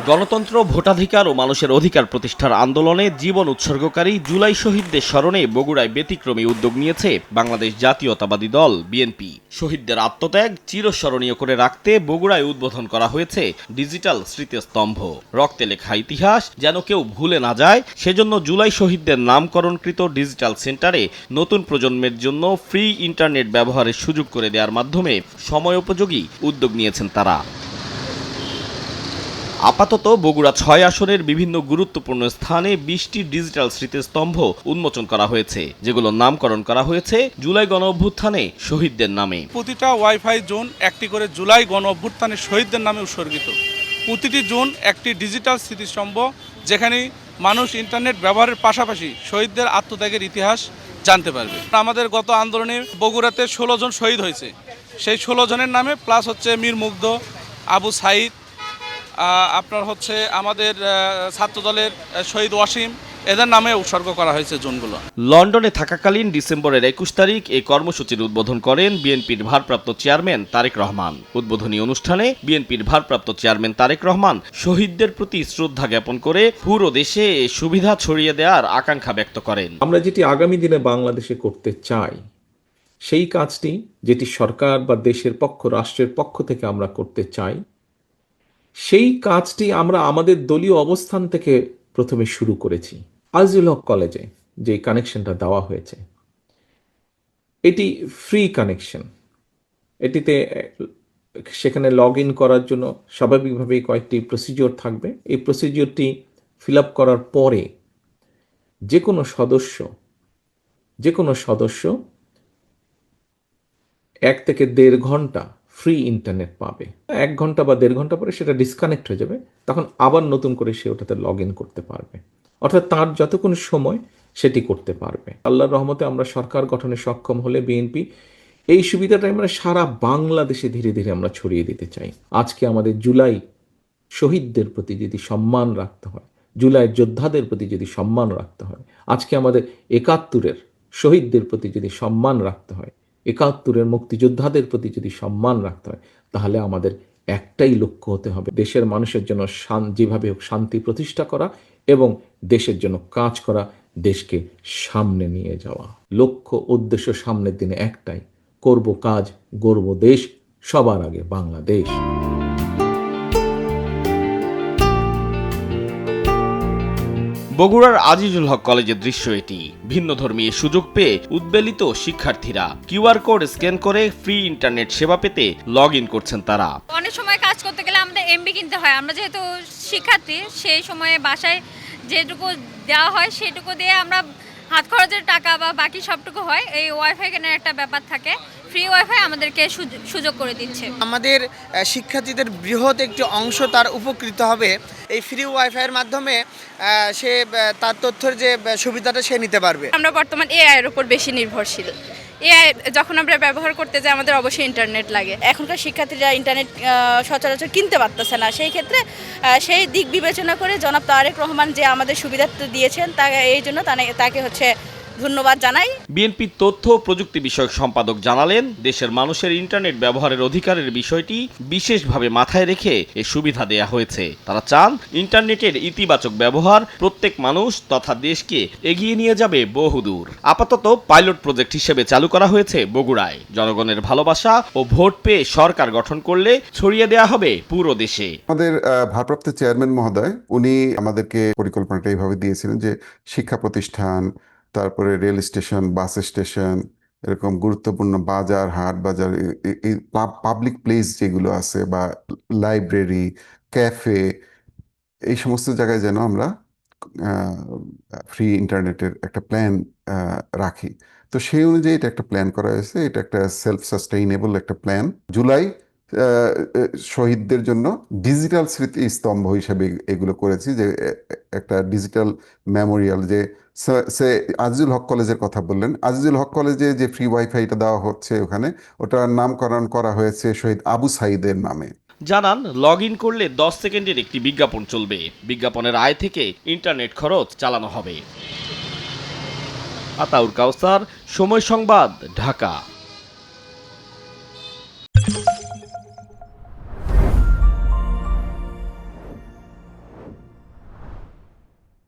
গণতন্ত্র, ভোটাধিকার ও মানুষের অধিকার প্রতিষ্ঠার আন্দোলনে জীবন উৎসর্গকারী জুলাই শহীদদের স্মরণে বগুড়ায় ব্যতিক্রমী উদ্যোগ নিয়েছে বাংলাদেশ জাতীয়তাবাদী দল বিএনপি। শহীদদের আত্মত্যাগ চিরস্মরণীয় করে রাখতে বগুড়ায় উদ্বোধন করা হয়েছে ডিজিটাল স্মৃতিস্তম্ভ। রক্তে লেখা ইতিহাস যেন কেউ ভুলে না যায়, সেজন্য জুলাই শহীদদের নামকরণকৃত ডিজিটাল সেন্টারে নতুন প্রজন্মের জন্য ফ্রি ইন্টারনেট ব্যবহারের সুযোগ করে দেওয়ার মাধ্যমে সময়োপযোগী উদ্যোগ নিয়েছেন তারা। আপাতত বগুড়া ৬ আসনের বিভিন্ন গুরুত্বপূর্ণ স্থানে ২০টি ডিজিটাল স্মৃতিস্তম্ভ উন্মোচন করা হয়েছে, যেগুলোর নামকরণ করা হয়েছে জুলাই গণঅভ্যুত্থানে শহীদদের নামে। প্রতিটা ওয়াইফাই জোন একটি করে জুলাই গণঅভ্যুত্থানে শহীদদের নামে উৎসর্গিত। প্রতিটি জোন একটি ডিজিটাল স্মৃতিস্তম্ভ, যেখানে মানুষ ইন্টারনেট ব্যবহারের পাশাপাশি শহীদদের আত্মত্যাগের ইতিহাস জানতে পারবে। আমাদের গত আন্দোলনে বগুড়াতে ১৬ জন শহীদ হয়েছে, সেই ১৬ জনের নামে প্লাস হচ্ছে মীর মুগ্ধ, আবু সাইদ, আপনার হচ্ছে আমাদের ছাত্রদলের শহীদ ওয়াসিম, এদের নামে উৎসর্গ করা হয়েছে জোনগুলো। লন্ডনে থাকাকালীন ডিসেম্বরের ২১ তারিখ এই কর্মসূচির উদ্বোধন করেন বিএনপির ভারপ্রাপ্ত চেয়ারম্যান তারেক রহমান। উদ্বোধনী অনুষ্ঠানে বিএনপির ভারপ্রাপ্ত চেয়ারম্যান তারেক রহমান শহীদদের প্রতি শ্রদ্ধা জ্ঞাপন করে পুরো দেশে এই সুবিধা ছড়িয়ে দেওয়ার আকাঙ্ক্ষা ব্যক্ত করেন। আমরা যেটি আগামী দিনে বাংলাদেশে করতে চাই, সেই কাজটি যেটি সরকার বা দেশের পক্ষ, রাষ্ট্রের পক্ষ থেকে আমরা করতে চাই, সেই কাজটি আমরা আমাদের দলীয় অবস্থান থেকে প্রথমে শুরু করেছি। আজিজুল হক কলেজে যে কানেকশনটা দেওয়া হয়েছে, এটি ফ্রি কানেকশন। এটিতে সেখানে লগ ইন করার জন্য স্বাভাবিকভাবেই কয়েকটি প্রসিজিওর থাকবে। এই প্রসিজিওরটি ফিল আপ করার পরে যে কোনো সদস্য ১ থেকে ১.৫ ঘন্টা ফ্রি ইন্টারনেট পাবে। ১ ঘন্টা বা ১.৫ ঘন্টা পরে সেটা ডিসকানেক্ট হয়ে যাবে, তখন আবার নতুন করে সে ওটাতে লগ ইন করতে পারবে। অর্থাৎ তার যতক্ষণ সময় সেটি করতে পারবে। আল্লাহর রহমতে আমরা সরকার গঠনে সক্ষম হলে বিএনপি এই সুবিধাটা আমরা সারা বাংলাদেশে ধীরে ধীরে আমরা ছড়িয়ে দিতে চাই। আজকে আমাদের জুলাই শহীদদের প্রতি যদি সম্মান রাখতে হয়, জুলাই যোদ্ধাদের প্রতি যদি সম্মান রাখতে হয়, আজকে আমাদের ৭১-এর শহীদদের প্রতি যদি সম্মান রাখতে হয়, ৭১-এর মুক্তিযোদ্ধাদের প্রতি যদি সম্মান রাখতে হয়, তাহলে আমাদের একটাই লক্ষ্য হতে হবে, দেশের মানুষের জন্য যেভাবে হোক শান্তি প্রতিষ্ঠা করা এবং দেশের জন্য কাজ করা, দেশকে সামনে নিয়ে যাওয়া। লক্ষ্য উদ্দেশ্য সামনের দিনে একটাই, করব কাজ, গড়ব দেশ, সবার আগে বাংলাদেশ। বগুড়ার আজিজুল হক কলেজের দৃশ্য এটি। ভিন্নধর্মী সুযোগ পেয়ে উদ্বেলিত শিক্ষার্থীরা কিউআর কোড স্ক্যান করে ফ্রি ইন্টারনেট সেবা পেতে লগ ইন করছেন তারা। অনেক সময় কাজ করতে গেলে আমাদের এমবি কিনতে হয়। আমরা যেহেতু শিক্ষার্থী, সেই সময়ে বাসায় যেটুকু দেওয়া হয় সেটুকু দিয়ে আমরা হাত খরচের টাকা বা বাকি সবটুকু হয়। এই ওয়াইফাই কেনার একটা ব্যাপার থাকে, ফ্রি ওয়াইফাই আমাদেরকে সুযোগ করে দিচ্ছে। আমাদের শিক্ষার্থীদের বৃহৎ একটি অংশ তার উপকৃত হবে এই ফ্রি ওয়াইফাইয়ের মাধ্যমে। সে তার তথ্যের যে সুবিধাটা সে নিতে পারবে। আমরা বর্তমান এআই এর উপর বেশি নির্ভরশীল। এআই যখন আমরা ব্যবহার করতে যাই, আমাদের অবশ্যই ইন্টারনেট লাগে। এখনকার শিক্ষার্থীরা ইন্টারনেট সচরাচর কিনতে পারতেছে না, সেই ক্ষেত্রে সেই দিক বিবেচনা করে জনাব তারেক রহমান যে আমাদের সুবিধা দিয়েছেন, এই জন্য তাকে ধন্যবাদ জানাই। বিএনপি তথ্য প্রযুক্তি বিষয়ক সম্পাদক জানালেন, দেশের মানুষের ইন্টারনেট ব্যবহারের অধিকারের বিষয়টি বিশেষভাবে মাথায় রেখে এ সুবিধা দেয়া হয়েছে। তারা চান ইন্টারনেটের ইতিবাচক ব্যবহার প্রত্যেক মানুষ তথা দেশকে এগিয়ে নিয়ে যাবে বহুদূর। আপাতত পাইলট প্রজেক্ট হিসেবে চালু করা হয়েছে বগুড়ায়। জনগণের ভালোবাসা ও ভোট পেয়ে সরকার গঠন করলে ছড়িয়ে দেয়া হবে পুরো দেশে। আমাদের ভারপ্রাপ্ত চেয়ারম্যান মহোদয় উনি আমাদেরকে পরিকল্পনাটা এইভাবে দিয়েছিলেন যে শিক্ষা প্রতিষ্ঠান, তারপরে রেল স্টেশন, বাস স্টেশন, এরকম গুরুত্বপূর্ণ বাজার, হাট বাজার, এই পাবলিক প্লেস যেগুলো আছে বা লাইব্রেরি, ক্যাফে, এই সমস্ত জায়গায় যেন আমরা ফ্রি ইন্টারনেটের একটা প্ল্যান রাখি। তো সেই অনুযায়ী এটা একটা প্ল্যান করা হয়েছে। এটা একটা সেলফ সাস্টেইনেবল একটা প্ল্যান। জুলাই শহীদদের জন্য ডিজিটাল স্মৃতিস্তম্ভ হিসেবে এগুলো করেছি, যে একটা ডিজিটাল মেমোরিয়াল। যে সে আজিজুল হক কলেজের কথা বললেন, আজিজুল হক কলেজে যে ফ্রি ওয়াইফাইটা দেওয়া হচ্ছে ওখানে, ওটার নামকরণ করা হয়েছে শহীদ আবু সাইদের নামে। জানান, লগ ইন করলে 10 সেকেন্ডের একটি বিজ্ঞাপন চলবে। বিজ্ঞাপনের আয় থেকে ইন্টারনেট খরচ চালানো হবে। আতাউর কাউসার, সময় সংবাদ, ঢাকা।